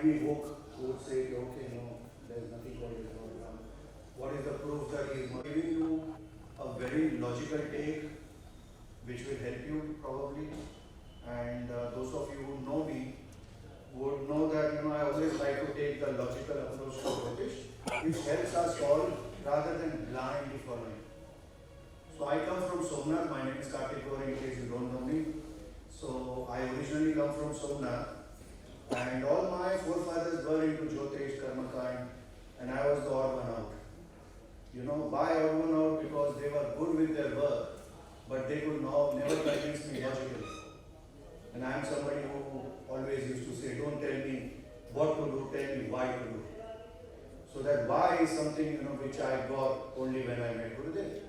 be hook who would say, okay, no, there is nothing called as Lord Ram. What is the proof that he is giving you a very logical take which will help you probably. And those of you who know me would know that I always like to take the logical approach to Jyotish, which helps us all rather than blindly following. So I come from Somnath. My name is Kartik Gore, in case you don't know me. So I originally come from Somnath, and all my forefathers were into Jyotish, Karmakand, and I was the odd one out. Why odd one out? Because they were good with their work, but they could never convince me logically. And I am somebody who always used to say, don't tell me what to do, tell me why to do. So that why is something which I got only when I met Gurudev.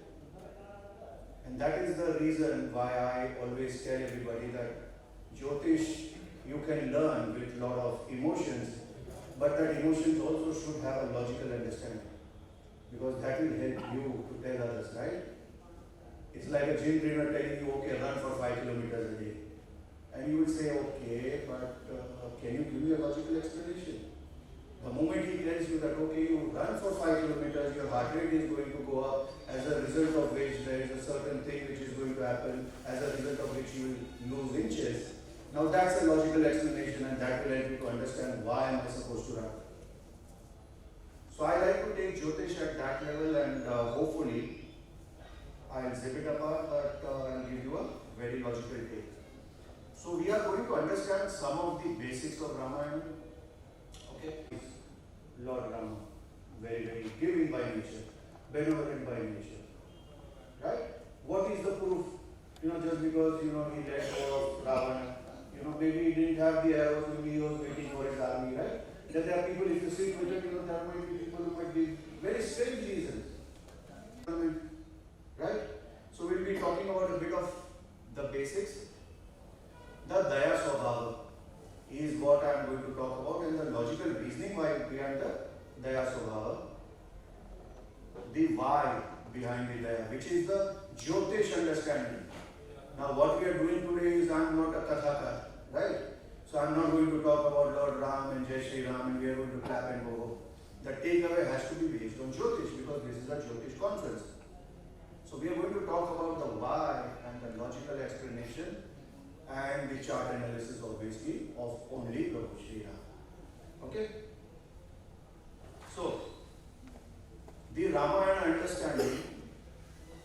And that is the reason why I always tell everybody that Jyotish you can learn with a lot of emotions, but that emotions also should have a logical understanding, because that will help you to tell others, right? It's like a gym trainer telling you, okay, run for 5 kilometers a day. And you will say, okay, but can you give me a logical explanation? The moment he tells you that, okay, you run for 5 kilometers, your heart rate is going to go up, as a result of which there is a certain thing which is going to happen, as a result of which you will lose inches. Now that's a logical explanation, and that will help you to understand why am I supposed to run. So I like to take Jyotish at that level, and hopefully I'll zip it apart, but I'll give you a very logical take. So we are going to understand some of the basics of Ramayana. Okay. Lord Rama, very, very giving by nature, benevolent by nature. Right? What is the proof? Just because, he let go of Ravana, maybe he didn't have the arrows, maybe he was waiting for his army, right? Then there are people, if you sit with them, there might be people who might give very strange reasons. Right? So we'll be talking about a bit of the basics. The Daya Swabhava is what I am going to talk about, and the logical reasoning why behind the Daya Swabhava. The why behind the Daya, which is the Jyotish understanding. Now what we are doing today is, I am not a Kathakar, right? So I am not going to talk about Lord Ram and Jai Shri Ram and we are going to clap and go. The takeaway has to be based on Jyotish, because this is a Jyotish conference. So we are going to talk about the why and the logical explanation and the chart analysis, obviously, of only Prabhu Shri Ram. Okay? So, the Ramayana understanding,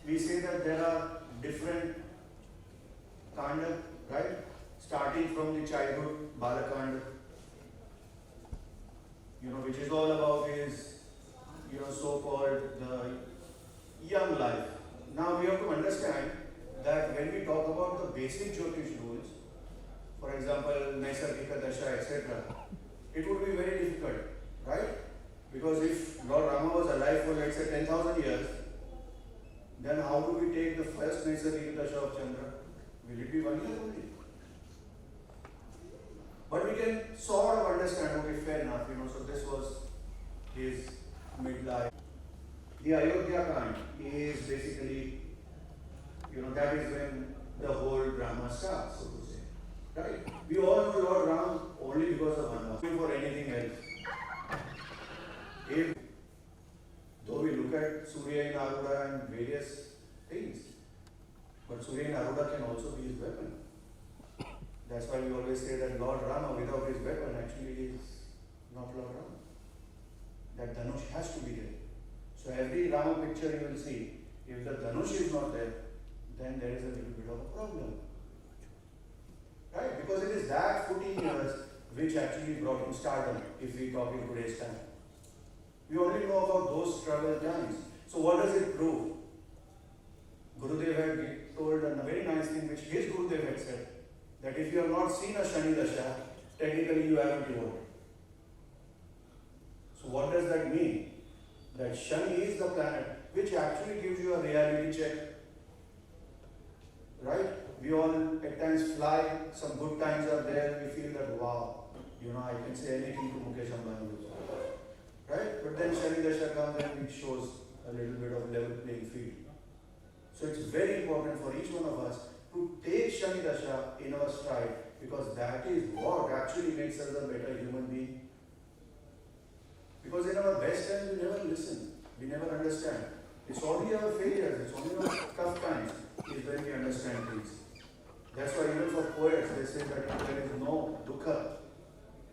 we say that there are different kanda, right? Starting from the childhood, Balakanda, which is all about his, so-called the young life. Now we have to understand that when we talk about the basic Jyotish rules, for example, Naisargika Dasha, etc., it would be very difficult, right? Because if Lord Rama was alive for, let's say, 10,000 years, then how do we take the first Naisargika Dasha of Chandra? Will it be 1 year only? But we can sort of understand, okay, fair enough, so this was his midlife. The Ayodhya Kand is basically, that is when the whole drama starts, so to say. Right? We all know Lord Ram only because of Vanvas, not for anything else. If, though we look at Surya in Aruda and various things, but Surya in Aruda can also be his weapon. That's why we always say that Lord Rama without his weapon actually is not Lord Rama. That Dhanush has to be there. So every Rama picture you will see, if the Dhanush is not there, then there is a little bit of a problem. Right? Because it is that 14 years which actually brought him stardom, if we talk in today's time. We only know about those troubled times. So what does it prove? Gurudev had told a very nice thing which his Gurudev had said, that if you have not seen a Shani Dasha, technically you haven't evolved. So what does that mean? That Shani is the planet which actually gives you a reality check. Right? We all at times fly, some good times are there, we feel that wow, I can say anything to Mukesh Ambani. Right? But then Shani Dasha comes and it shows a little bit of level playing field. So it's very important for each one of us to take Shani Dasha in our stride, because that is what actually makes us a better human being, Because in our best times, we never listen, we never understand. It's only our failures, it's only our tough times is when we understand things. That's why even for poets, they say that if there is no dukkha,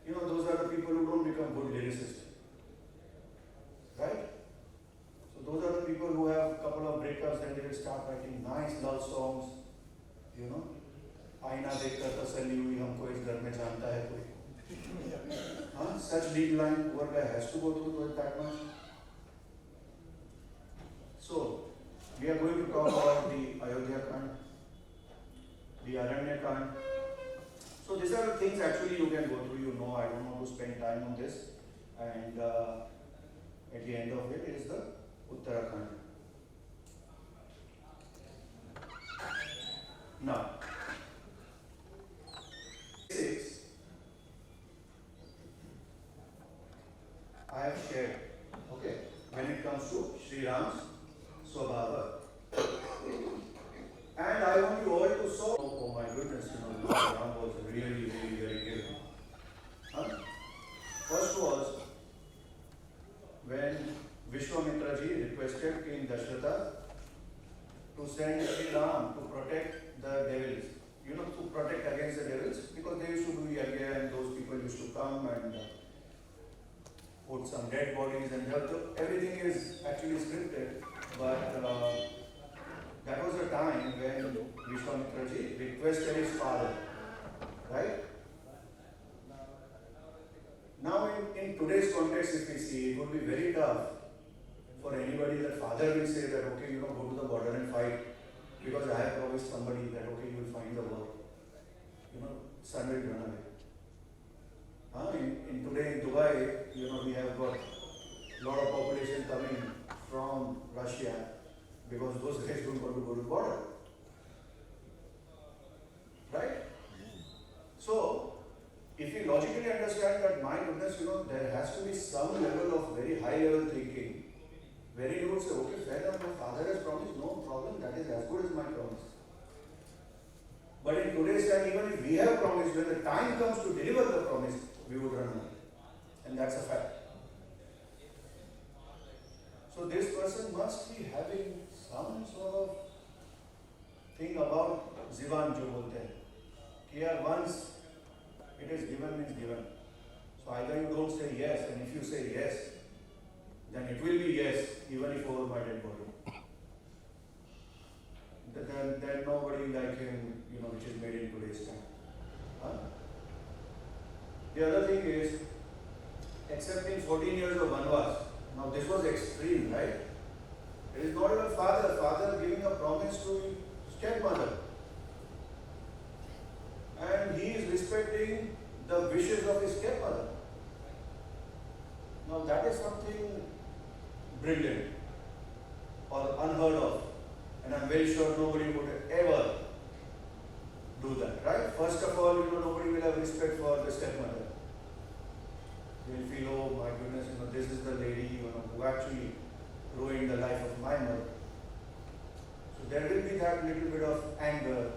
those are the people who don't become good lyricists. Right? So those are the people who have a couple of breakups, then they will start writing nice love songs. आईना देखकर तसल्ली हुई हमको इस घर में जानता है कोई. Such deep line, poor guy has to go through it that much. So, we are going to talk about the Ayodhya Kand, the Aranya Kand. So these are the things actually you can go through. I don't want to spend time on this. And at the end of it is the Uttarakhand. Now, 6 I have shared, okay, when it comes to Sri Ram's Swabhava. And I want you all to saw, oh my goodness, Lord Ram was really, really very good. First was when Vishwamitra ji requested King Dashratha to send Sri Ram to protect the devils, to protect against the devils, because they used to do yagya and those people used to come and put some dead bodies and everything is actually scripted, but that was the time when Vishwamitra ji requested his father, right? Now in today's context, if we see, it would be very tough for anybody that father will say that, okay, go to the border and fight, because I have promised somebody that, okay, you will find the war. Son will run away. In today in Dubai, we have got a lot of population coming from Russia because those guys don't want to go to the border. Right? So, if we logically understand that, my goodness, there has to be some level of very high level thinking, where you would say, okay, fair enough, my father has promised, no problem, that is as good as my promise. But in today's time, even if we have promised, when the time comes to deliver the promise, we would run away. And that's a fact. So this person must be having some sort of thing about Zivan jo bolte hain. Here once it is given means given. So either you don't say yes, and if you say yes, then it will be yes, even if over my dead body. Then nobody like him, which is made in today's time. The other thing is, accepting 14 years of Vanvas. Now this was extreme, right? It is not even father giving a promise to stepmother. And he is respecting the wishes of his stepmother. Now that is something brilliant or unheard of. And I'm very sure nobody would ever do that, right? First of all, nobody will have respect for the stepmother. They'll feel, oh my goodness, this is the lady, who actually ruined the life of my mother. So there will be that little bit of anger,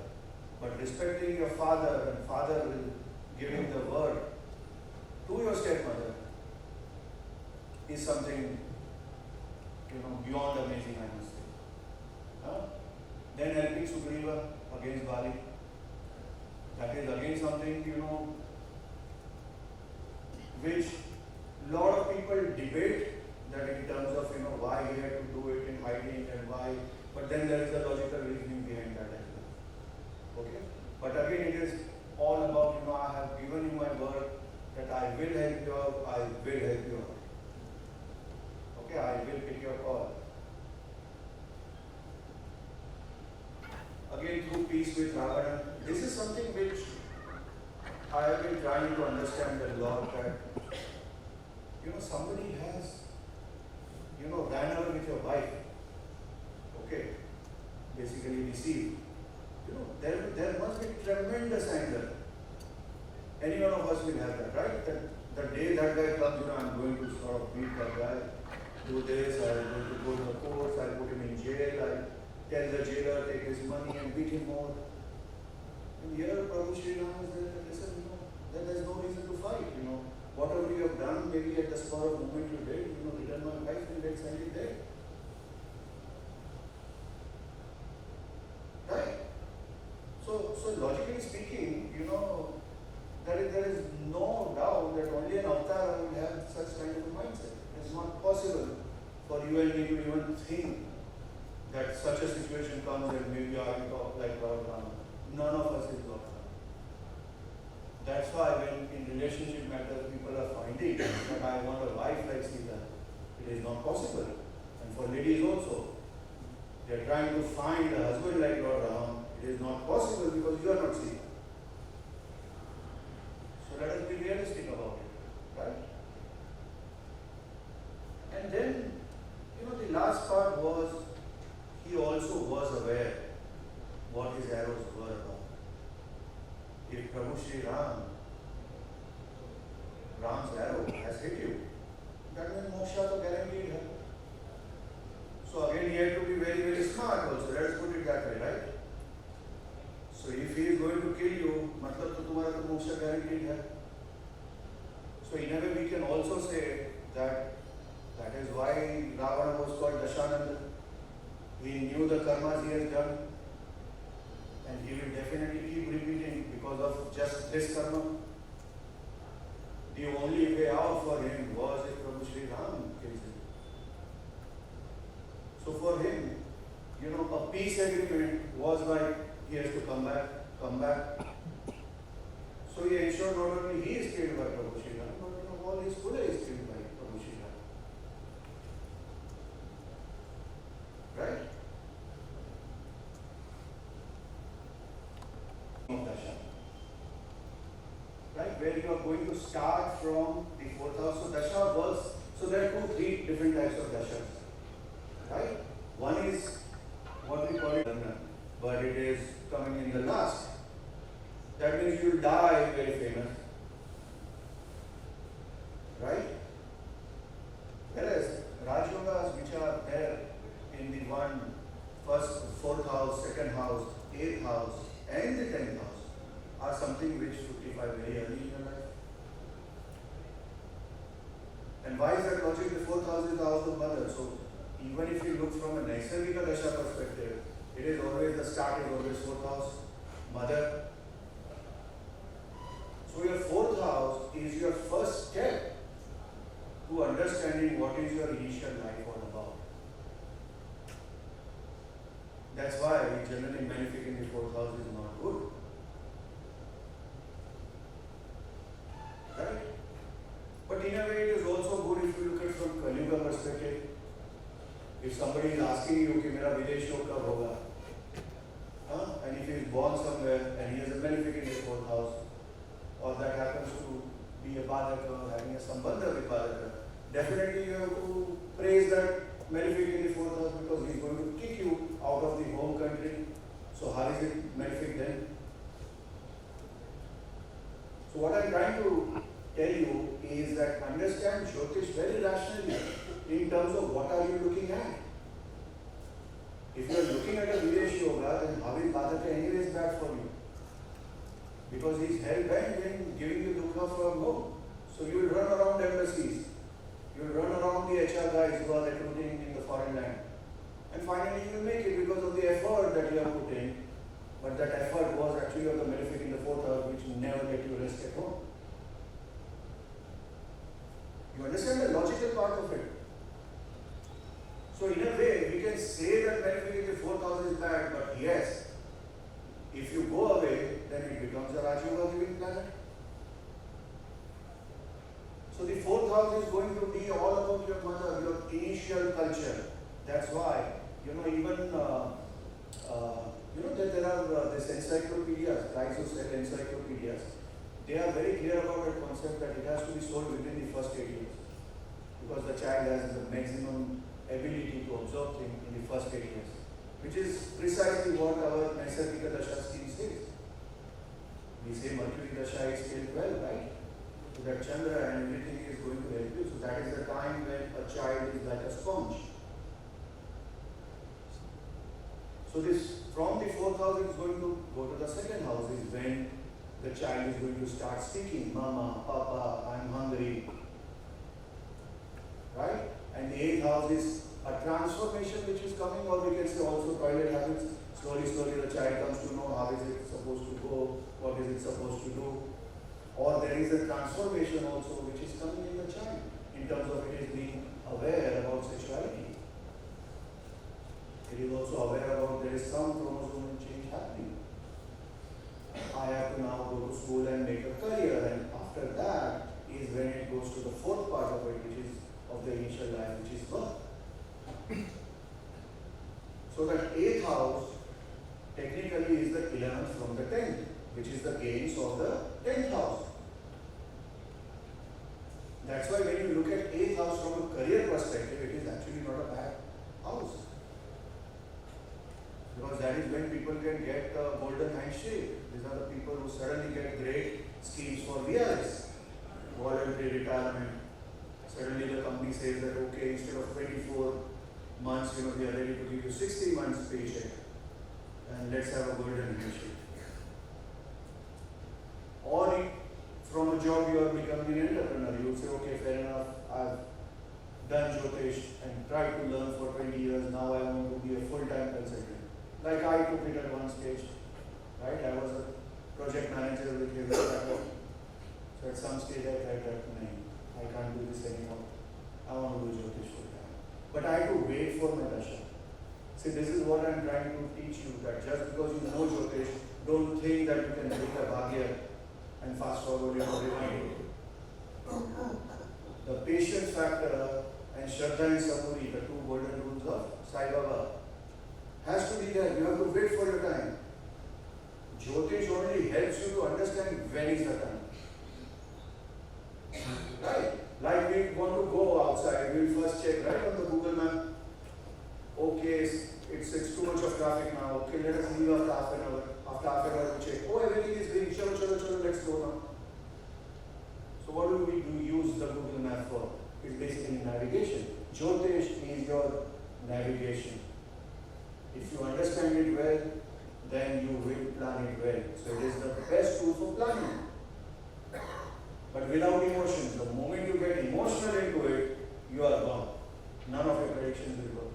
but respecting your father and father will giving the word to your stepmother is something, beyond amazing, I must say. Then helping Sugriva against Bali. That is again something, which a lot of people debate that in terms of, why he had to do it in hiding and why, but then there is a logical reasoning behind that as well. Okay? But again, it is all about, I have given you my word that I will help you out, I will help you out. Okay, I will pick your call. Again, through peace with Ravana, this is something which I have been trying to understand a lot, that, somebody has, ran away with your wife, okay, basically deceived. There must be tremendous anger. Any one of us will have that, right? The day that guy comes, I'm going to sort of beat that guy, do this, I'm going to go to the courts, I'll put him in jail, I'll tell the jailer, take his money and beat him more. And here Prabhu Sri Ram is there, listen, then there's no reason to fight, whatever you have done, maybe at the spur of moment you did, return my wife and let's end it there. Right? So logically speaking, there is no doubt that only an avatar will have such kind of a mindset. It's not possible for you and me to even think that such a situation comes and maybe I will talk like Lord Rama. None of us is Lord Rama. That's why when in relationship matters people are finding that I want a wife like Sita, it is not possible. And for ladies also, they are trying to find a husband like Lord Rama. It is not possible because you are not Sita. So let us be realistic about it, right? And then, the last part was, he also was aware what his arrows were about. If Prabhu Shri Ram's arrow has hit you, that means moksha to guaranteed hai. So again, he had to be very, very smart also. Let us put it that way, right? So if he is going to kill you, matlab to tumhara to moksha guaranteed hai. So in a way we can also say that is why Ravana was called Dashananda. He knew the karmas he has done and he will definitely keep repeating because of just this karma. The only way out for him was if Prabhu Shri Ram kills him. So for him, a peace agreement was like he has to come back. So he ensured not only he is killed by Prabhu Shri Ram, but all his Kula is killed by Prabhu Shri Ram. Right? Right? Where you are going to start from the fourth house. So Dasha works. So there are 3 different types of Dashas. Right? One is what we call it, but it is coming in the last. That means you will die very famous. Right? Whereas Rajyogas which are there in the first, 4th house, 2nd house, 8th house, and the 10th house are something which fructify very early in your life. And why is that logic? The 4th house is the house of mother. So even if you look from a Naisargika Dasha perspective, it is always the start is always 4th house, mother. So your 4th house is your first step to understanding what is your initial life all about. That's why generally malefic in the 4th house is not good. Right? But in a way it is also good if you look at it from Kali Yuga perspective. If somebody is asking you, कि मेरा विदेश show कब होगा? And if he is born somewhere and he has a malefic in his 4th house, or that happens to be a Badaka, having a Sambandha with Badaka, definitely you have to praise that malefic in the 4th house because he is going to kick you out of the home country. So how is it malefic then? So what I am trying to tell you is that understand Jyotish very rationally in terms of what are you looking at. If you are looking at a Videsh Yoga, then Bhavi Badaka anyway is bad for you. Because he is hell-bent in giving you dukkha from home. So you will run around embassies. You will run around the HR guys who are recruiting in the foreign land. And finally you will make it because of the effort that you have put in. But that effort was actually of the malefic in the 4th house which never let you rest at home. You understand the logical part of it? So in a way, we can say that malefic in the 4th house is bad, but yes, if you go away, then it becomes a Raj Yoga giving planet. So the 4th house is going to be all about your mother, your initial culture. That's why, even that there are these encyclopedias, guys who sell encyclopedias, they are very clear about the concept that it has to be sold within the first 8 years. Because the child has the maximum ability to absorb things in the first 8 years. Which is precisely what our Naisargika Dasha scheme says. We say Mercury Dasha is still 12, right? So that Chandra and everything is going to help you. So that is the time when a child is like a sponge. So this, from the 4th house, is going to go to the 2nd house, is when the child is going to start speaking, Mama, Papa, I'm hungry. Right? And the 8th house is a transformation which is coming, or we can say also toilet habits. Slowly, slowly the child comes to know how is it supposed to go, what is it supposed to do. Or there is a transformation also which is coming in the child in terms of it is being aware about sexuality. It is also aware about there is some chromosomal change happening. I have to now go to school and make a career, and after that is when it goes to the 4th part of it, which is of the initial life, which is birth. So that 8th house technically is the 11th from the 10th, which is the gains of the 10th house. That's why when you look at 8th house from a career perspective, it is actually not a bad house. Because that is when people can get a golden handshake. These are the people who suddenly get great schemes for VRS, voluntary retirement. Suddenly the company says that, okay, instead of 24 months, we are ready to give you 60 months paycheck. And let's have a golden handshake. Or from a job you are becoming an entrepreneur. You say, okay, fair enough, I've done Jyotish and tried to learn for 20 years. Now I want to be a full-time consultant. Like I took it at one stage, right? I was a project manager with him. So at some stage I tried that, I can't do this anymore. I want to do Jyotish full time. But I had to wait for my dasha. See, this is what I'm trying to teach you, that just because you know Jyotish, don't think that you can take a bhagya and fast forward it or rewind it. The patience factor and Shraddha and Saburi, the 2 golden rules of Sai Baba, has to be there. You have to wait for your time. Jyotish only helps you to understand when is the time. Right? Like we want to go outside, we will first check right on the Google map. Okay, it's too much of traffic now. Okay, let us leave after half an hour. After half an hour we check. Oh, everything is green. Chalo, let's go now. So what do we use the Google map for? It's basically navigation. Jyotish is your navigation. If you understand it well, then you will plan it well. So it is the best tool for planning. But without emotions, the moment you get emotional into it, you are gone. None of your predictions will work.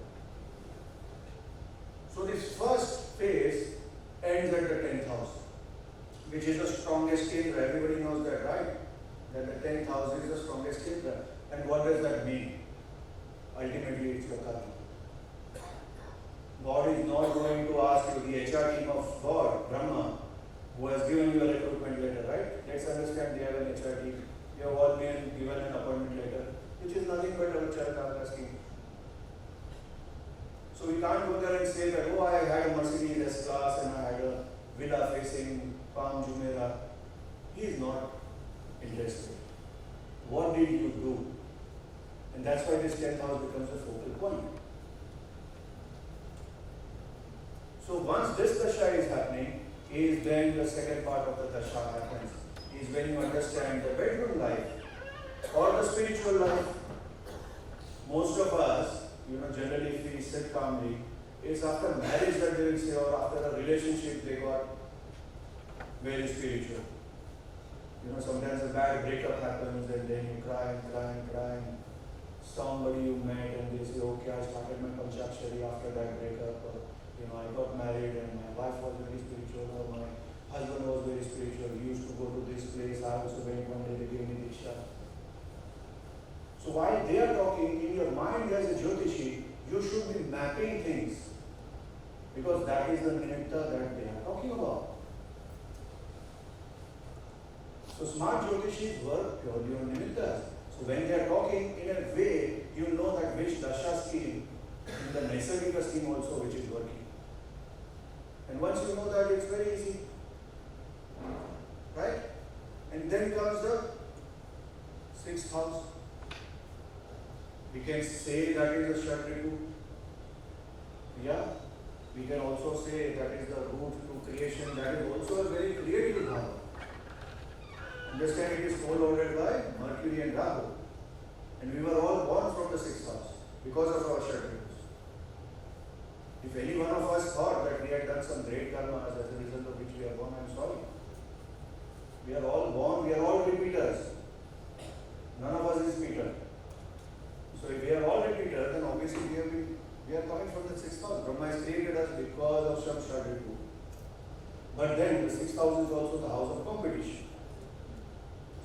So this first phase ends at the 10th house, which is the strongest kendra. Everybody knows that, right? That the 10th house is the strongest kendra. And what does that mean? Ultimately, it's your karma. God is not going to ask you, the HR team of God, Brahma, who has given you a recruitment letter, right? Let's understand they have an HR team. You have all been given an appointment letter, which is nothing but a Charakara scheme. So we can't go there and say that, oh, I had a Mercedes S-Class and I had a villa facing Palm Jumeirah. He is not interested. What did you do? And that's why this 10th house becomes a focal point. So once this dasha is happening, is then the second part of the dasha happens. Is when you understand the bedroom life or the spiritual life. Most of us, generally if we sit calmly, it's after marriage that they will say, or after a relationship they got very spiritual. Sometimes a bad breakup happens and then you cry and cry and cry. And somebody you met and they say, okay, I started my Panchakshari after that breakup. Or, I got married and my wife was very spiritual, or my husband was very spiritual. We used to go to this place. I also went one day, they gave me Diksha. So while they are talking, in your mind as a Jyotishi, you should be mapping things. Because that is the nimitta that they are talking about. So smart Jyotishis work purely on nimittas. So when they are talking in a way, you know that which dasha scheme, in the Naisargika scheme also, which is working. And once you know that, it's very easy. Right? And then comes the 6th house. We can say that is a Shadritu. Yeah. We can also say that is the root to creation. That is also a very creative house. Understand, it is co-loaded by Mercury and Rahu. And we were all born from the 6th house because of our Shadritus. If any one of us thought that we had done some great karmas as a result of which we are born, I'm sorry. We are all born, we are all repeaters. None of us is Peter. So if we are all repeaters, then obviously we are coming from the 6th house. Brahma has created us because of Shamshad Ritu. But then the 6th house is also the house of competition.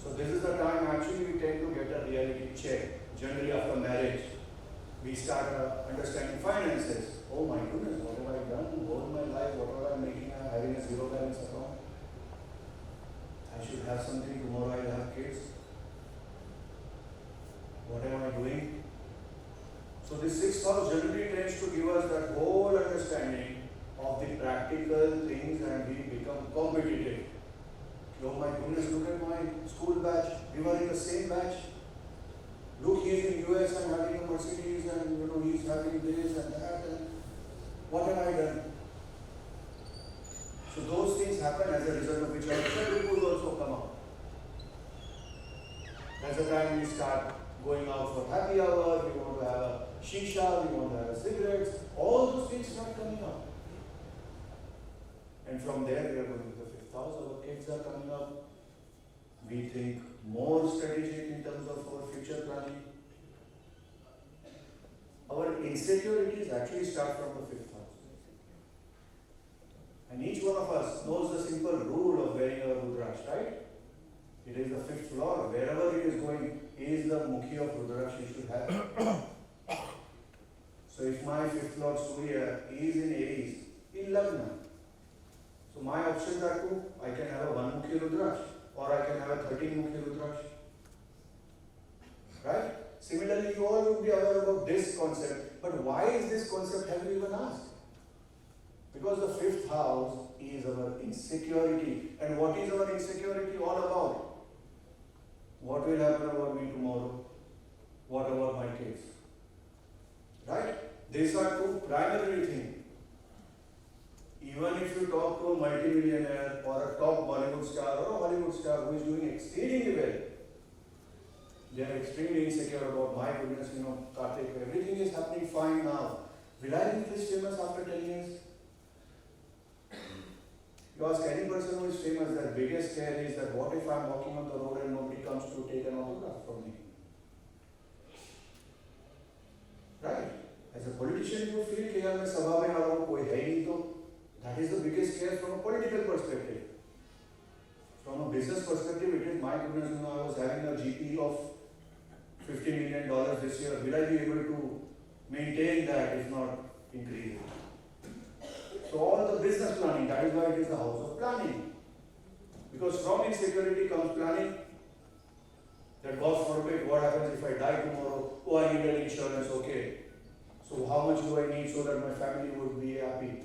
So this is the time actually we tend to get a reality check. Generally after marriage, we start understanding finances. Oh my goodness, what have I done? All my life, whatever I'm making, I'm having a zero balance account. I should have something, tomorrow I'll have kids. What am I doing? So this 6th house generally tends to give us that whole understanding of the practical things, and we become competitive. Oh my goodness, look at my school batch. We were in the same batch. Look, he's in US and having a Mercedes, and he's having this and that. And what have I done? So those things happen as a result of which our credit will also come out. That's the time we start going out for happy hour, we want to have a shisha, we want to have cigarettes, all those things start coming up. And from there we are going to the 5th house, our kids are coming up. We think more strategic in terms of our future planning. Our insecurities actually start from the 5th house. And each one of us knows the simple rule of wearing a Rudraksh, right? It is the 5th floor. Wherever it is going, is the Mukhi of Rudraksh you should have. So if my 5th floor Surya is in Aries, in Lagna, so my options are two. I can have a 1 Mukhi Rudraksh or I can have a 13 Mukhi Rudraksh. Right? Similarly, you all would be aware about this concept. But why is this concept, have you even asked? Because the 5th house is our insecurity. And what is our insecurity all about? What will happen about me tomorrow? What about my kids? Right? These are two primary things. Even if you talk to a multimillionaire or a top Bollywood star or a Hollywood star who is doing exceedingly well, they are extremely insecure about, my goodness, Karthik, everything is happening fine now. Will I be this famous after 10 years? You ask any person who is famous, their biggest scare is that what if I'm walking on the road and nobody comes to take an autograph from me? Right? As a politician, you feel कि यार मैं सभा में आ रहा हूँ, कोई है नहीं तो. That is the biggest scare from a political perspective. From a business perspective, it is, my goodness, I was having a GP of $50 million this year. Will I be able to maintain that, if not increase it? So all the business planning, that is why it is the house of planning. Because from insecurity comes planning. That God forbid, what happens if I die tomorrow? Oh, I need an insurance, okay. So how much do I need so that my family would be happy?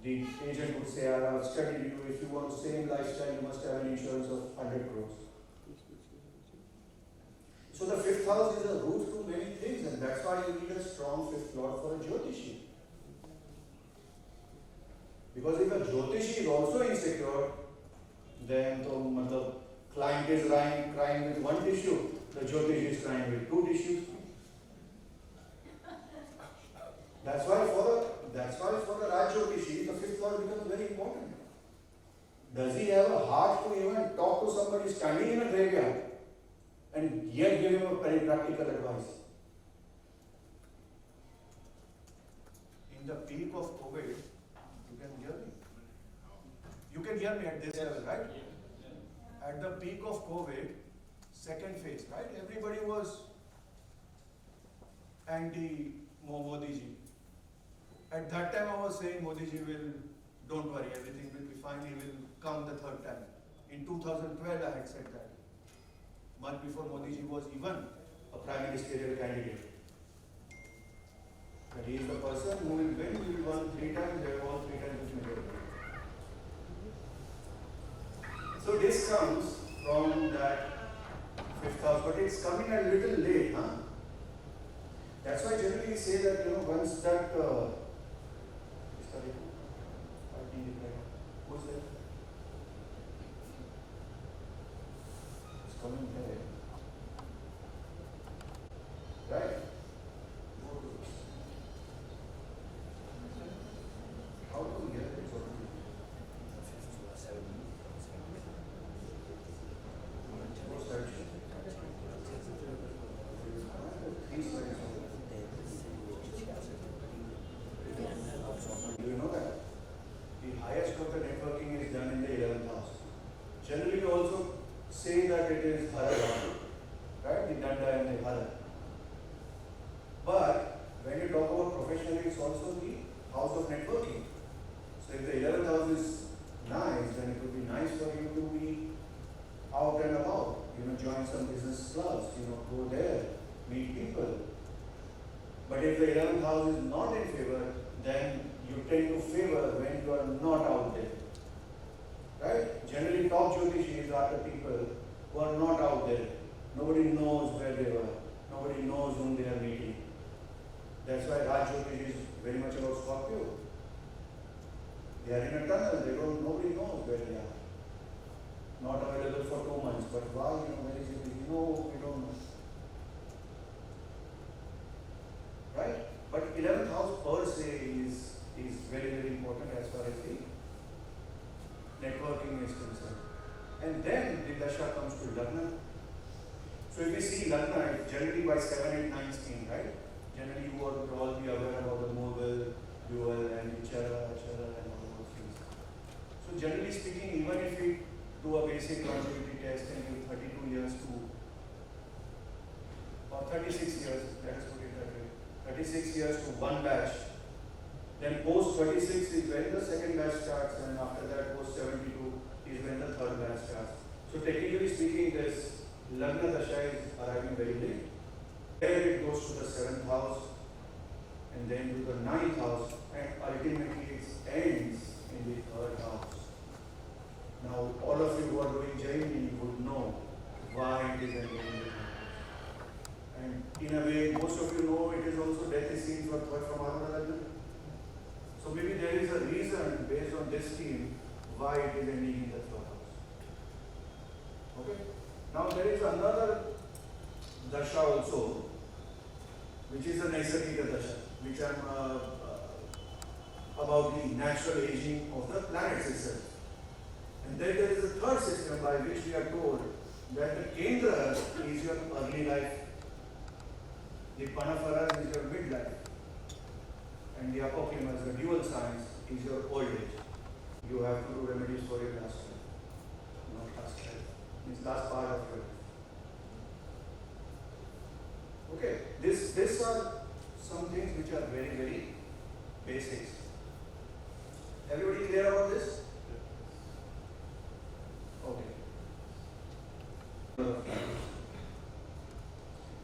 The agent would say, I have studied you, if you want the same lifestyle, you must have an insurance of 100 crores. So the 5th house is a root to many things, and that's why you need a strong 5th lord for a Jyotishi. Because if a Jyotishi is also insecure, then the client is crying with one tissue, the Jyotishi is crying with 2 tissues. That's why for a Raj Jyotishi, the 5th lord becomes very important. Does he have a heart to even talk to somebody standing in a graveyard and yet give him a very practical advice? In the peak of COVID, you can hear me? You can hear me at this level, right? At the peak of COVID, second phase, right? Everybody was anti-Modi ji. At that time I was saying Modi ji don't worry, everything will be fine, he will come the third time. In 2012 I had said that. Much before Modi ji was even a prime ministerial candidate. That he is the person who will win, he will win 3 times, they have all 3 times his majority. So this comes from that 5th house, but it's coming a little late, huh? That's why generally we say that, once that, who's there? It's coming here. Right? How do we get it? highest of the networking is done in the 11th house. Generally, we also say that it is Hara, right? The Danda and the Hara. But when you talk about professionally, it's also the house of networking. So if the 11th house is nice, then it would be nice for you to be out and about. Join some business clubs, go there, meet people. But if the 11th house is not in favor, then you tend to favor when you are not out there. Right? Generally, top Jyotishis are the people who are not out there. Nobody knows where they were. Nobody knows whom they are meeting. That's why Raj Jyotish is very much about Scorpio. They are in a tunnel. Nobody knows where they are. Not available for 2 months. But why? Where is it? No, we don't know. Right? But 11th house per se is very, very important as far as the networking is concerned. And then the Dasha comes to Lagna. So if we see Lagna, it's generally by 7, 8, 9 scheme, right? Generally you would all be aware about the Mughal, Dual and Chara and all those things. So generally speaking, even if we do a basic longevity test and give 32 years to, or 36 years, let us put it that way, 36 years to one batch, then post 36 is when the second batch starts, and after that post 72 is when the third batch starts. So technically speaking, this Lagna Dasha is arriving very late. There it goes to the 7th house, and then to the 9th house, and ultimately it ends in the 3rd house. Now, all of you who are doing Jaini would know why it is ending in the 3rd house. And in a way, most of you know it is also death is seen from Aruna Lagna. So maybe there is a reason based on this scheme why it is ending in the 3rd house. Okay? Now there is another Dasha also, which is a Naisargika Dasha, which I am about the natural aging of the planets itself. And then there is a third system by which we are told that the Kendra is your early life, the Panafaras is your midlife, and the Apoklimas, the dual signs, is your old age. You have to do remedies for your last life, not last life. It's last part of your life. Okay, these are some things which are very, very basics. Everybody clear about this? Okay.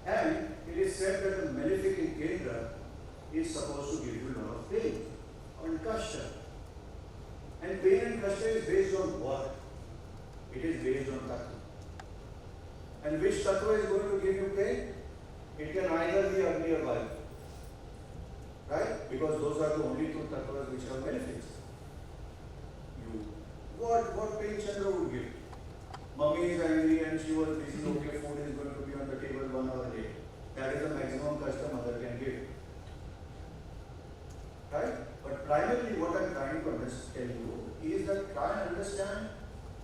And it is said that the malefic in Kendra is supposed to give you a lot of pain and kashta. And pain and kashta is based on what? It is based on tattva. And which tattva is going to give you pain? It can either be Agni or Vayu. Right? Because those are the only two tattvas which are malefics. What pain Chandra would give? Mummy is angry and she was busy, okay, food is going to be on the table 1 hour late. That is the maximum kashta mother can give. Right? But primarily what I am trying to tell you is that try and understand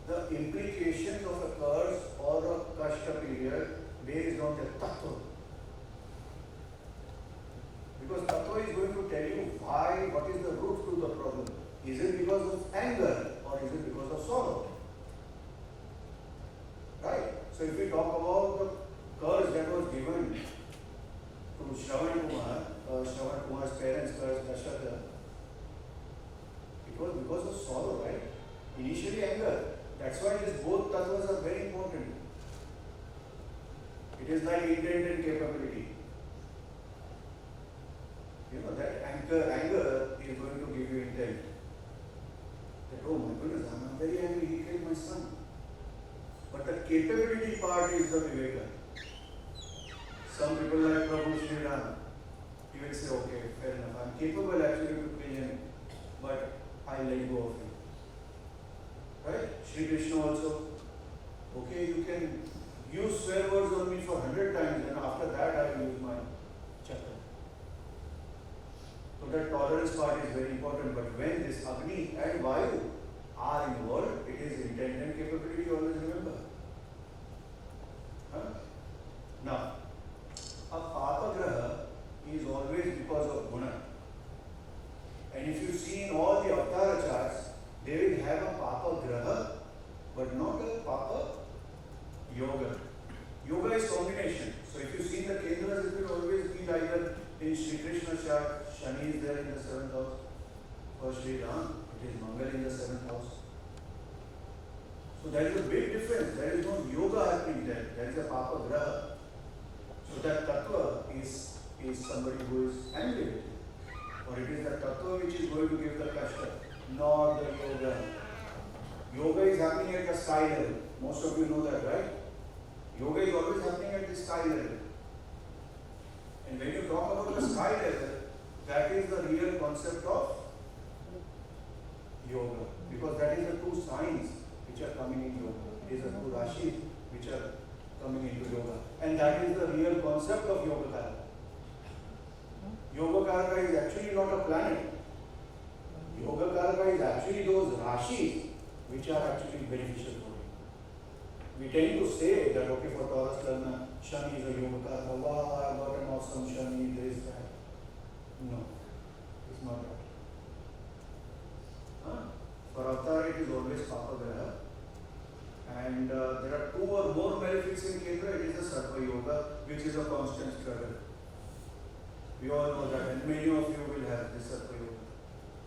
the implications of a curse or a kashta period based on the tattva. Because tattva is going to tell you why, what is the root to the problem. Is it because of anger or is it because of sorrow? Right? So if we talk about the curse that was given to Shravan Kumar's parents, curse Dasharatha, it was because of sorrow, right? Initially anger. That's why these both tattvas are very important. It is like intent and capability. That anger is going to give you intent. That, oh my goodness, I'm very angry, he killed my son. But the capability part is the Viveka. Some people like Prabhu Sri Ram, he will say, okay, fair enough, I'm capable actually to kill him, but I let go of him. Right? Sri Krishna also, okay, you can use swear words on me for 100 times, and after that I will use my chakra. So that tolerance part is very important, but when this Agni and Vayu are involved, it is intent and capability, always remember. Now, a Papagraha is always because of Guna. And if you see in all the Avatar charts, but not a Papa Yoga. Yoga is combination. So if you see the Kendras, it will always be either in Shri Krishna chart, Shani is there in the 7th house. For Shri Ram, it is Mangal in the 7th house. So there is a big difference. There is no yoga happening there. There is a Papa Graha. So that Tattva is somebody who is angry with you. Or it is the Tattva which is going to give the Kashta, not the yoga. Yoga is happening at the sky level. Most of you know that, right? Yoga is always happening at the sky level. And when you talk about the sky level, that is the real concept of yoga. Because that is the two signs which are coming in yoga. It is the two rashis which are coming into yoga. And that is the real concept of Yoga Karaka. Yoga Karaka is actually not a planet. Yoga Karaka is actually those rashis which are actually beneficial for you. We tend to say that, okay, for Taurus Lagna, Shani is a Yoga Karaka. Wow, I got an awesome Shani, this, that. No, it's not that. For Avatar, it is always Papa Graha. And there are 2 or more malefics in Kendra. It is a Sarva Yoga, which is a constant struggle. We all know that, and many of you will have this Sarva Yoga.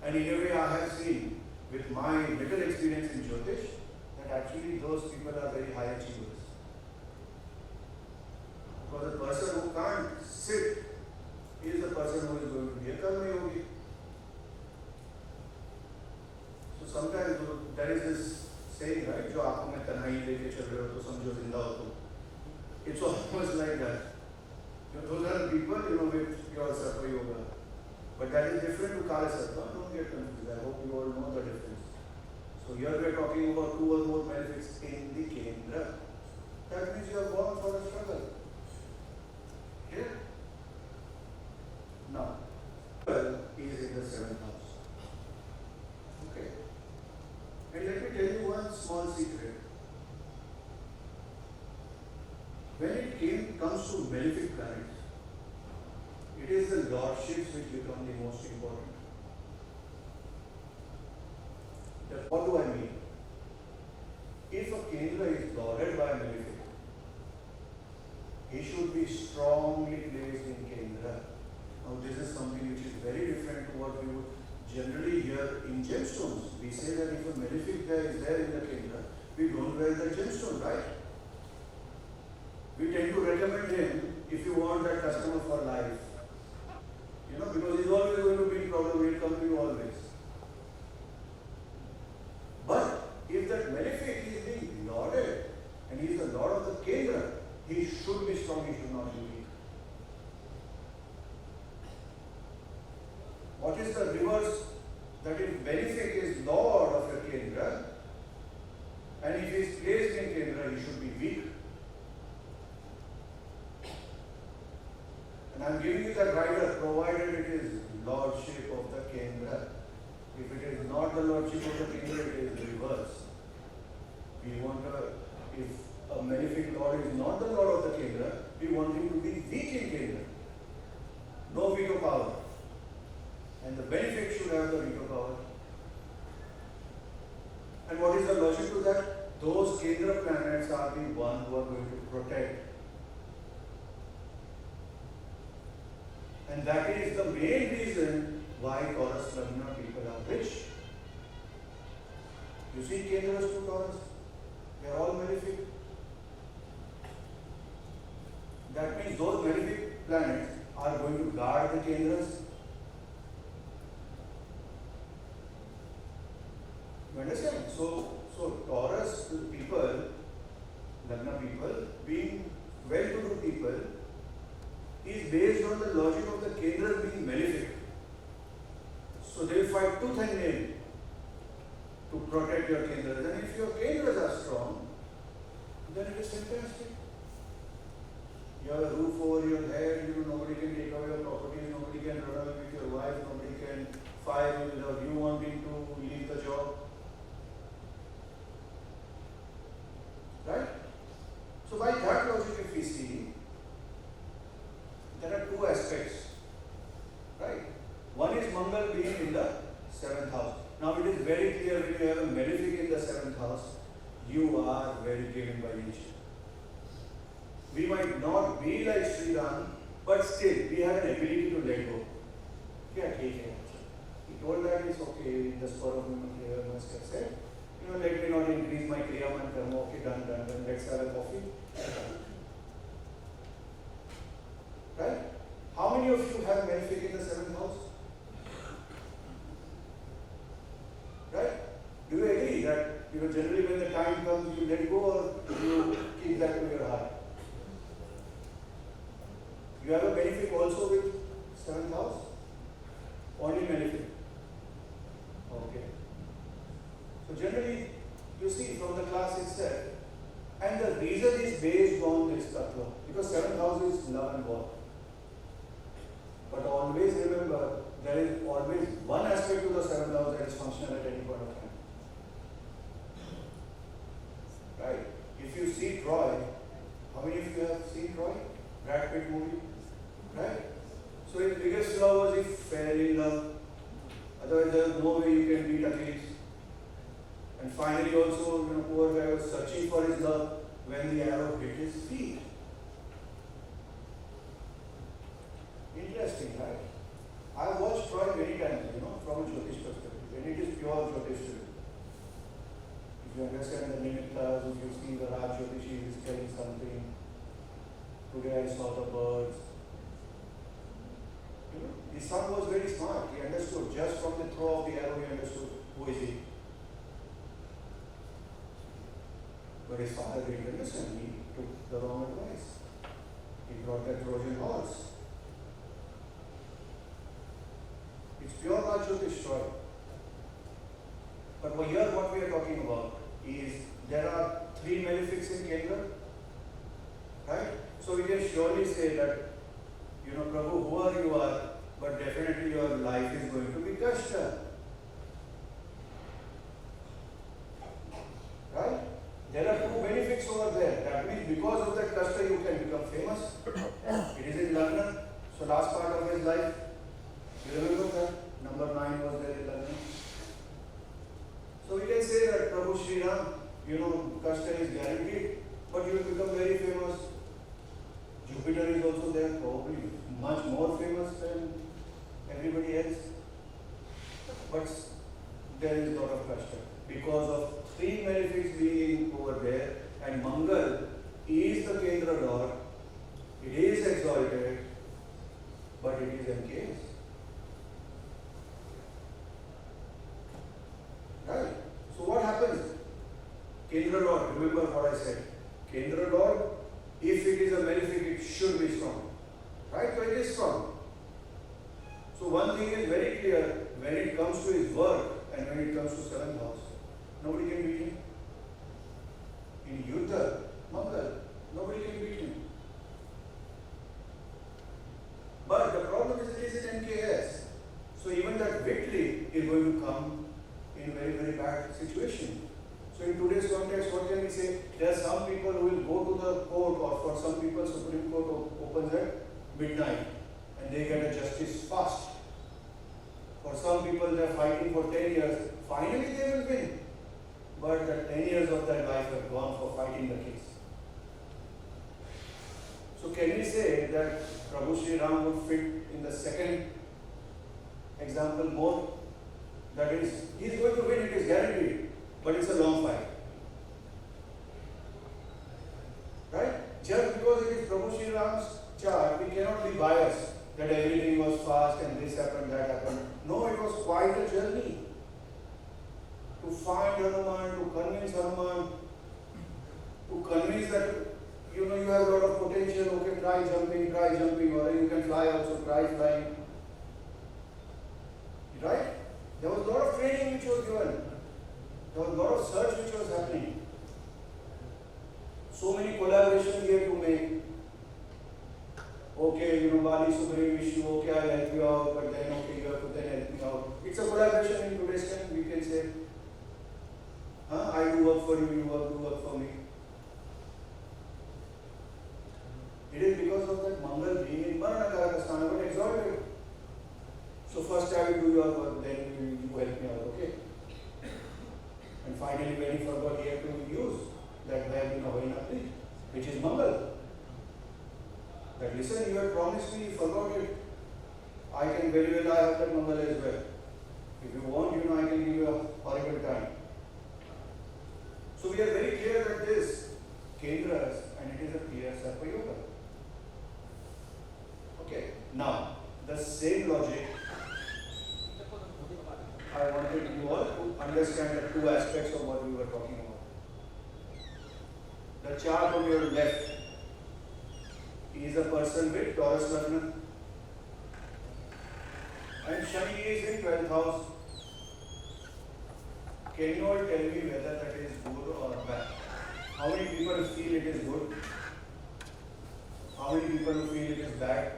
And in a way, I have seen with my little experience in Jyotish that actually those people are very high achievers. Because a person who can't sit is the person who is going to be a Karma Yogi. So sometimes there is this saying, right? जो आँखों में तन्हाई लेके चल रहे हो तो समझो जिंदा हो तुम. It's almost like that. Those are people, with your Sarva Yoga. But that is different to Kala Sarva. Don't get confused. I hope you all know the difference. So here we are talking about 2 or more malefics in the Kendra. That means you are born for a struggle. Okay? Now, is in the 7th house. Okay? And let me tell you one small secret. When it comes to malefic planets, it is the lordships which become the most important. What do I mean? If a Kendra is lorded by a malefic, he should be strongly placed in Kendra. Now this is something which is very different to what we would generally hear in gemstones. We say that if a malefic there is there in the Kendra, we don't wear the gemstone, right? We tend to recommend him if you want that customer for life. Because he's always going to be in problem, he'll come to you always. But if that malefic is being lauded and he is the lord of the Kendra, he should be strong, he should not be weak. What is the reverse? That if malefic is lord of your Kendra and if he is placed in Kendra, he should be weak. And I am giving you that rider provided it is lordship of the Kendra. If it is not the lordship of the Kendra, it is reverse. We want if a malefic lord is not the lord of the Kendra, we want him to be weak in Kendra. No veto power. And the benefic should have the veto power. And what is the logic to that? Those Kendra planets are the one who are going to protect. And that is the main reason why Taurus Lagna people are rich. You see Kendras to Taurus? They are all malefic. That means those malefic planets are going to guard the Kendras. You understand? So Taurus people, Lagna people, being well-to-do people, is based on the logic of the Kendras being malefic. So they will fight tooth and nail to protect your Kendras. And if your Kendras are strong, then it is fantastic. You have a roof over your head, nobody can take away your property, nobody can run away with your wife, nobody can fire you without you wanting to leave the job. Right? So by that logic, if we see, there are 2 aspects. Right? One is Mangal being in the 7th house. Now it is very clear when you have a malefic in the 7th house, You are very given by nature. We might not be like Sri Ram, but still we have an ability to let go. Yeah, take it. He told that it's okay, in the spur of moment, Clear must have said, let me not increase my Kriya Mantra. Okay, done, let's have a coffee. Right? How many of you have malefic in the seventh house? Right? Do you agree that generally when the time comes you let go, or you keep that to your heart? You have a malefic also with seventh house? Only malefic. Okay. So generally you see from the class itself, and the reason is based on this tattva, because seventh house is love and war. But always remember, there is always one aspect to the seventh house that is functional at any point of time. Right? If you see Troy, how many of you have seen Troy? Brad Pitt movie? Right? So his biggest flaw was he fell in love. Otherwise there is no way you can beat Achilles. And finally also, poor guy was searching for his love when the arrow hit his feet. Interesting, right? I have watched Troy many times, from a Jyotish perspective, and it is pure Jyotish. If you understand the Nimittas, if you see the Raj Jyotishi is telling something, today I saw the birds. The son was very smart. He understood just from the throw of the arrow. He understood who is he. But his father didn't understand. He took the wrong advice. He brought that Trojan horse. It's pure Rajyotish story. But here what we are talking about is there are 3 malefics in Kendra. Right? So we can surely say that, Prabhu, whoever you are, but definitely your life is going to be kashta. Right? There are 2 malefics over there. That means because of that kashta you can become famous. It is in Lagna. So last part of his life, you remember that? Number 9 was there in Lagna. So we can say that Prabhu Sri Ram, kashta is guaranteed, but you will become very famous. Jupiter is also there, probably much more famous than everybody else. But there is a lot of kashta because of 3 malefics being over there, and Mangal is the Kendra Lord. It is exalted, but it is encased. Right? So what happens? Kendra Lord, remember what I said. Kendra Lord, if it is a malefic, it should be strong. Right? So it is strong. So one thing is very clear, when it comes to his work and when it comes to 7th house, nobody can beat him. In Yuddha, Mangal, nobody can beat him. But the problem is it is in NKS. So even that victory is going to come in very, very bad situation. So in today's context, what can we say? There are some people who will go to the court, or for some people, Supreme Court opens at midnight and they get a justice fast. For some people, they are fighting for 10 years. Finally, they will win. But the 10 years of their life have gone for fighting the case. So can we say that Prabhu Sri Ram would fit in the second example more? That is, he is going to win, it is guaranteed. But it's a long fight. Right? Just because it is Prabhu Sri Ram's chart, we cannot be biased that everything was fast and this happened, that happened. No, it was quite a journey. To find Hanuman, to convince Hanuman, to convince that you have a lot of potential, okay, try jumping, or you can fly also, try flying. Right? There was a lot of training which was given. There was a lot of search which was happening. So many collaborations we had to make. Okay, Bali, Subhri, Vishnu, okay, I'll help you out, but then, okay, you have to then help me out. It's a collaboration in today's time, we can say. I do work for you, you do work for me. It is because of that Mangal being in Maranakaraka got exalted. So first I will do your work, then you help me out, okay? And finally, when he forgot, he had to use that verb in Avainapri, which is Mangal. That listen, you had promised me, you forgot it. I can very well, I have that Mangal as well. If you want, I can give you a horrible time. So we are very clear that this Kendras and it is a clear Sarpa Yoga. Okay. Now, the same logic, I wanted you all to understand the two aspects of what we were talking about. The chart on your left is a person with Taurus Lagna and Shani is in 12th house. Can you all tell me whether that is good or bad? How many people feel it is good? How many people feel it is bad?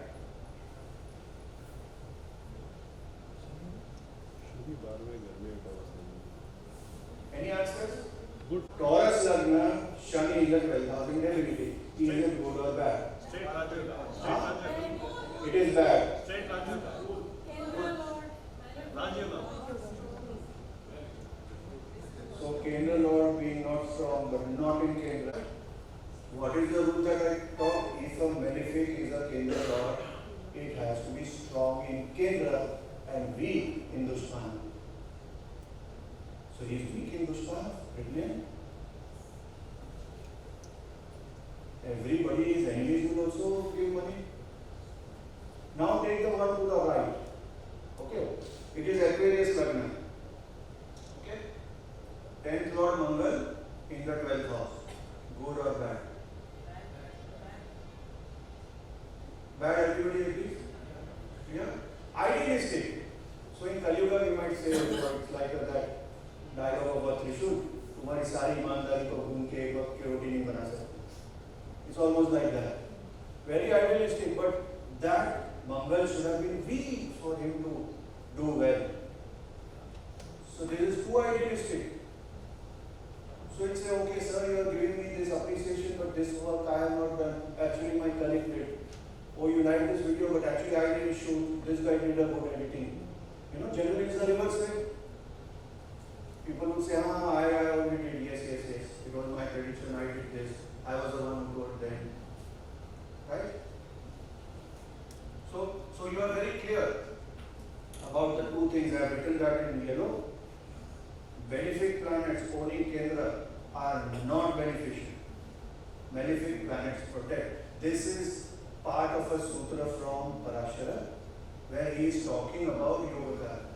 Any answers? Good. Taurus Lagna, Shani in the 12th house, indefinitely. Is it good or bad? Straight Rajyoga. Huh? It is bad. Straight Rajyoga. Rajyoga. So Kendra Lord being not strong but not in Kendra. What is the rule that I taught? If a malefic is a Kendra Lord, it has to be strong in Kendra and weak in Dushtana. So he is weak in Dushtana, brilliant. Everybody's enemies will also give money. Now take the one to the right. Okay. It is Aquarius Lagna. Okay. 10th Lord Mangal in the 12th house. Good or bad? Bad, everybody agrees? Yeah? Idealistic. So in Kali Yuga we might say it's like that dialogue about Trishul. तुम्हारी सारी ईमानदारी को घूम के एक वक्त की रोटी नहीं बना सकते. It's almost like that. Very idealistic, but that Mangal should have been weak for him to do well. So this is too idealistic. So it's say, okay, sir, you are giving me this appreciation, but this work I have not done. Actually, my colleague did. Oh, you like this video, but actually I didn't shoot. This guy did a good editing. Generally it's the reverse way. People would say, I only did, yes. It was my prediction, I did this. I was the one who told them. Right? So you are very clear about the two things. I have written that in yellow. Benefic planets owning Kendra are not beneficial. Malefic planets protect. This is part of a sutra from Parashara where he is talking about Yogakaraka.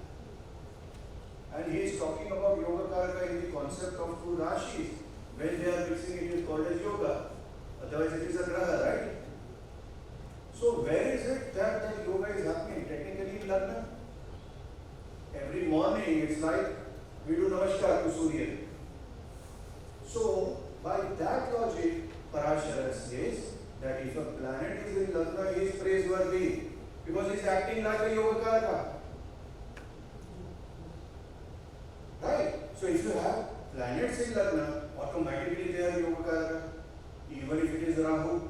And he is talking about Yogakaraka in the concept of two Rashis. When they are mixing, it is called as Yoga. Otherwise it is a Graha, right? So where is it that yoga is happening? Technically in Lagna. Every morning it's like we do Namaskar to Surya. So by that logic, Parashara says that if a planet is in Lagna, he is praiseworthy because he is acting like a Yogakaraka. Right? So if you have planets in Lagna, automatically they are Yogakaraka, even if it is Rahu.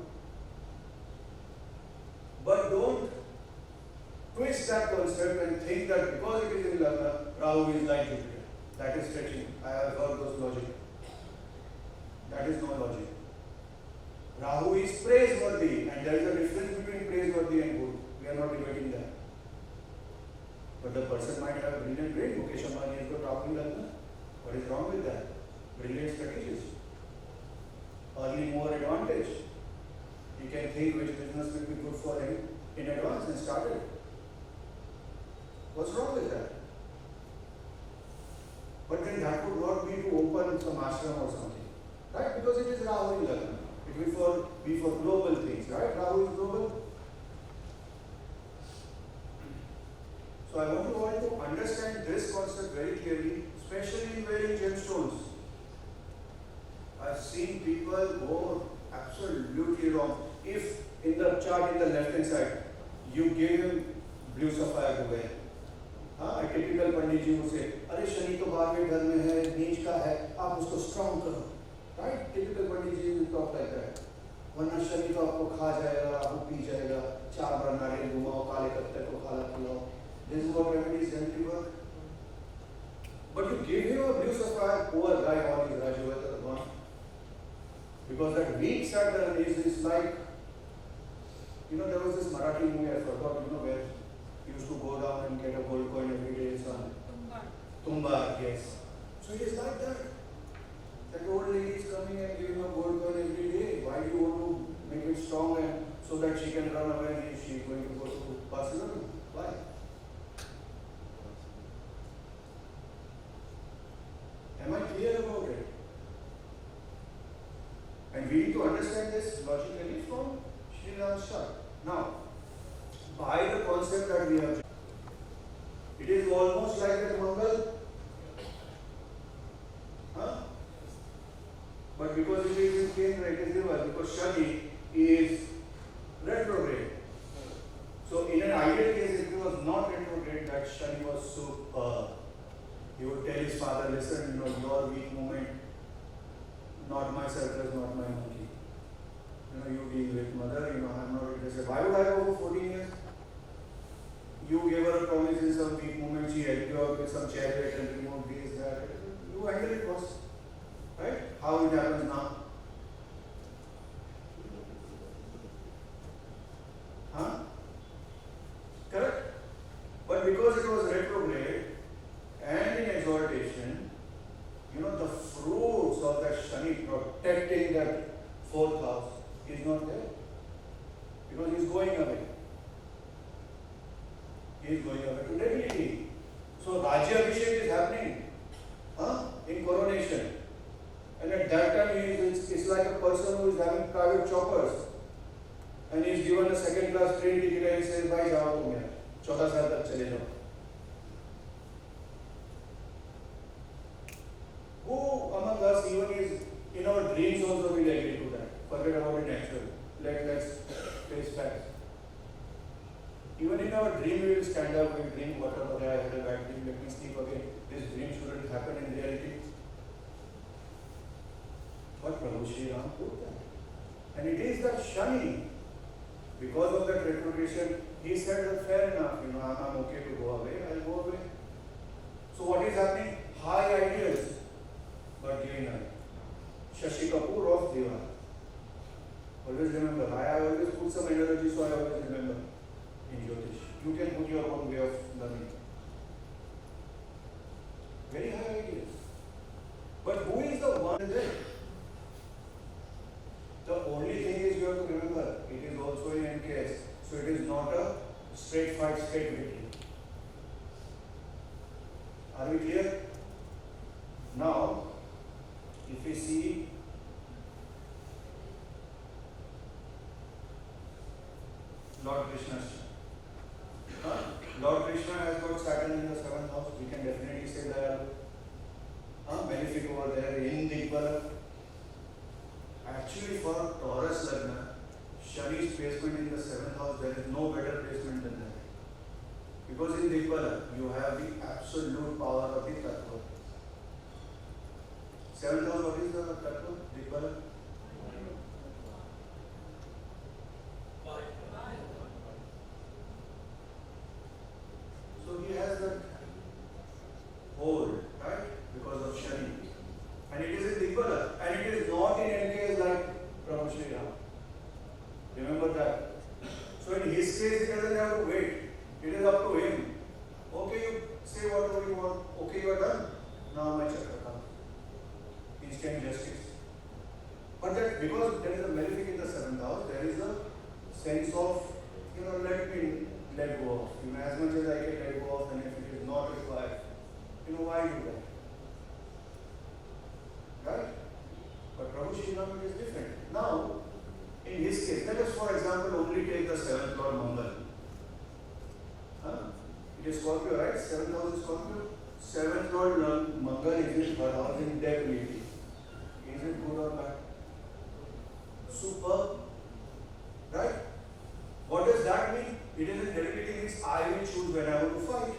But don't twist that concept and think that because it is in Lagna, Rahu is like Jupiter. That is stretching. I have heard those logic. That is no logic. Rahu is praiseworthy, and there is a difference between praiseworthy and good. We are not debating that. But the person might have a brilliant brain. Mukesh Ambani has got Rahu in Lagna. What is wrong with that? Brilliant strategies. Early mover advantage. He can think which business will be good for him in advance and start it. What's wrong with that? But then that would not be to open some ashram or something. Right? Because it is Rahu in Lagna. It will be for global things. Right? Rahu is global. So I want you all to understand this concept very clearly, especially in wearing gemstones. I've seen people go absolutely wrong. If in the chart in the left hand side, you give him blue sapphire to wear. हाँ typical pandit जी मुझसे अरे शनि तो बाद में घर में है नीच का है आप उसको स्ट्रॉन्ग करो right typical pandit ji will talk like that वरना शनि तो आपको खा जाएगा आपको पी जाएगा 4 बार नारियल घुमाओ काले पत्ते को खाला खिलाओ this is what remedies generally work But you give him a blue sapphire, poor guy, all his Rajyavata are gone. Because that weak Saturn is like, there was this Marathi movie, I forgot, where he used to go down and get a gold coin every day, son. Tumbar, yes. So it is like that. That old lady is coming and giving a gold coin every day. Why do you want to make it strong and so that she can run away if she is going to go to Barcelona? Why? Am I clear about it? And we need to understand this logically from Sri Ramakrishna. Now, by the concept that we have, it is almost like that Mangal. Huh? But because it is in Kendra, it is reverse, because Shani is retrograde. So in an ideal case, if it was not retrograde, that Shani was superb. He would tell his father, listen, your weak moment, not my circus, not my monkey. You deal with mother, I'm not interested. Why would I go for 14 years? You gave her a promise in some weak moment, she helped you out with some chariot and removed this, that. You handle it, boss. Right? How it happens now? Huh? Correct? But because it was retrograde and in exaltation, the fruits of that Shani protecting that fourth house is not there. Because he is going away. He is going away to debility. So Rajya Abhishek is happening in coronation. And at that time, it's like a person who is having private choppers. And he is given a second class train ticket and he says, bhai, jao tum yaar. 14 saal tak chale jao. Who among us even is in our dreams also will agree to that? Forget about it actually. Let's face facts. Even in our dream, we will stand up, we will dream, whatever, I had a bad dream, let me sleep again. This dream shouldn't happen in reality. But Prabhu Shri Ram proved that. And it is that Shani, because of that retrogression, he said that fair enough, I'm okay to go away, I'll go away. So what is happening? High ideals, but giving up. Shashi Kapoor of Diwan. Always remember, I always put some energy, so I always remember in Jyotish. You can put your own way of learning. Very high ideas. But who is the one there? The only thing is you have to remember, it is also in NKS. So it is not a straight fight, straight victory. Are we clear? Now, if we see Lord Krishna's Lord Krishna has got Saturn in the 7th house, we can definitely say that. Benefic over there in Digbala. Actually, for Taurus Lagna, Shani's placement in the 7th house, there is no better placement than that. Because in Digbala, you have the absolute power of the Tattva. 7th house, what is the Tattva? Digbala? So he has that hold, right? Because of Shani. And it is in Digbala. And it is not in NKS like Prabhu Shri Ram. Remember that. So in his case, he doesn't have to wait. It is up to him. Okay, you say whatever you want. Okay, you are done. Now my chakra comes. Instant justice. But that because there is a malefic in the 7th house, there is a sense of, let me let go of. As much as I can let go of, and if it is not required, why do that? Right? But Prabhu Shri Ram, it is different. Now, in his case, let us for example only take the 7th Lord Mangal. It is Scorpio, right? 7th house is Scorpio. 7th Lord Mangal is in her house in debility. Is it good or bad? Superb. Right? What does that mean? It is in debility means I will choose when I want to fight.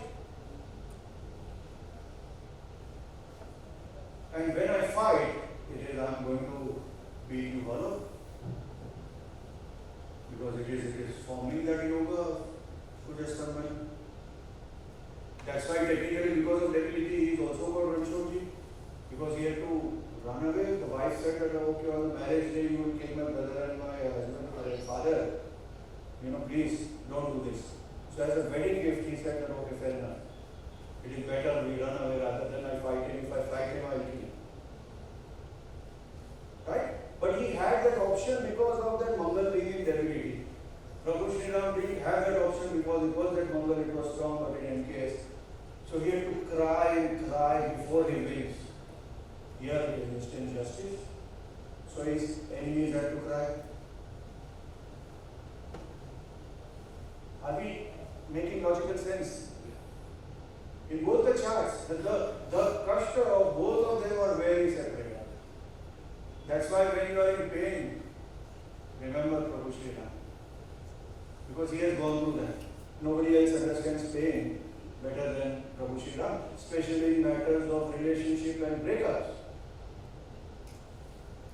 And when I fight, it is I am going to beat you hollow. Because it is forming that yoga Kujastambhani. That's why technically because of debility he is also got he had to run away. The wife said that, okay, on the marriage day you will kill my brother and my husband or father. Please don't do this. So as a wedding gift, he said that, okay, fair enough. It is better we run away rather than I fight him. If I fight him, I will kill him. Right? But he had that option because of that Mangal being in divinity. Prabhu Sri Ram didn't have that option because it was that Mangal, it was strong, but in any case. So he had to cry and cry before he wins. Here it is instant justice. So his enemies had to cry. Are we making logical sense? In both the charts, the kashta of both of them are very separate. That's why when you are in pain, remember Prabhu Sri Ram. Because he has gone through that. Nobody else understands pain better than Prabhu Sri Ram, especially in matters of relationship and breakups.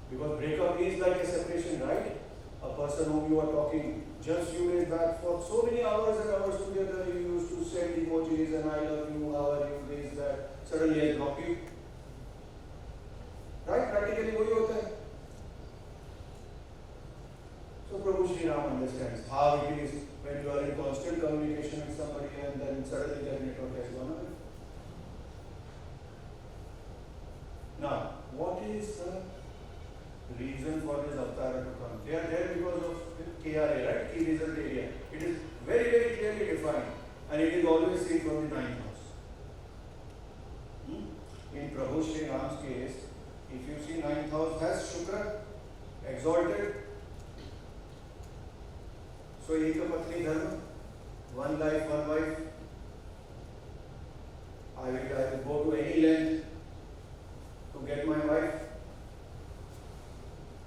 Because breakup is like a separation, right? A person whom you are talking just few days back for so many hours and hours together, you used to send emojis and I love you, how are you, this, that. Suddenly I block you. Right? Practically वही होता है. So Prabhu Sri Ram understands how it is when you are in constant communication with somebody and then suddenly their network has gone away. Now, what is the reason for this avatar to come? They are there because of KRA, right? Key result area. It is very, very clearly defined and it is always seen from the ninth house. In Prabhu Sri Ram's case, if you see ninth house has Shukra exalted. So Ekapatni Dharma, one life, one wife. I will go to any length to get my wife.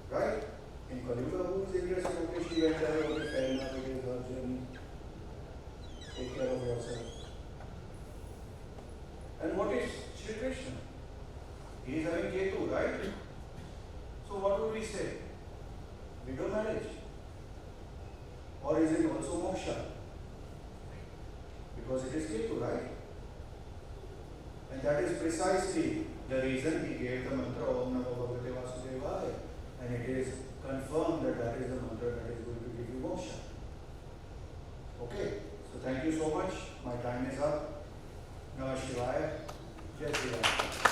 Right? In Kaliyuga, who is interested? Okay, she went there, okay, fair enough, it is her journey. Take care of yourself. And what is Shri Krishna? He is having Ketu, right? So what would we say? Widow marriage? Or is it also moksha? Because it is Ketu, right? And that is precisely the reason he gave the mantra Om Namo Bhagavate Vasudevaya. And it is confirmed that that is the mantra that is going to give you moksha. Okay, so thank you so much. My time is up. Namah Shivaya. Jai Shri Ram.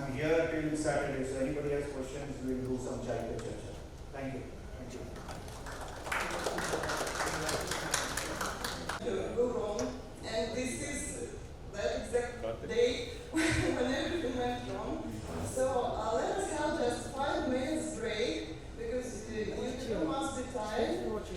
I'm here till Saturday, so anybody has questions, we'll do some chai pe charcha. Thank you. Thank you.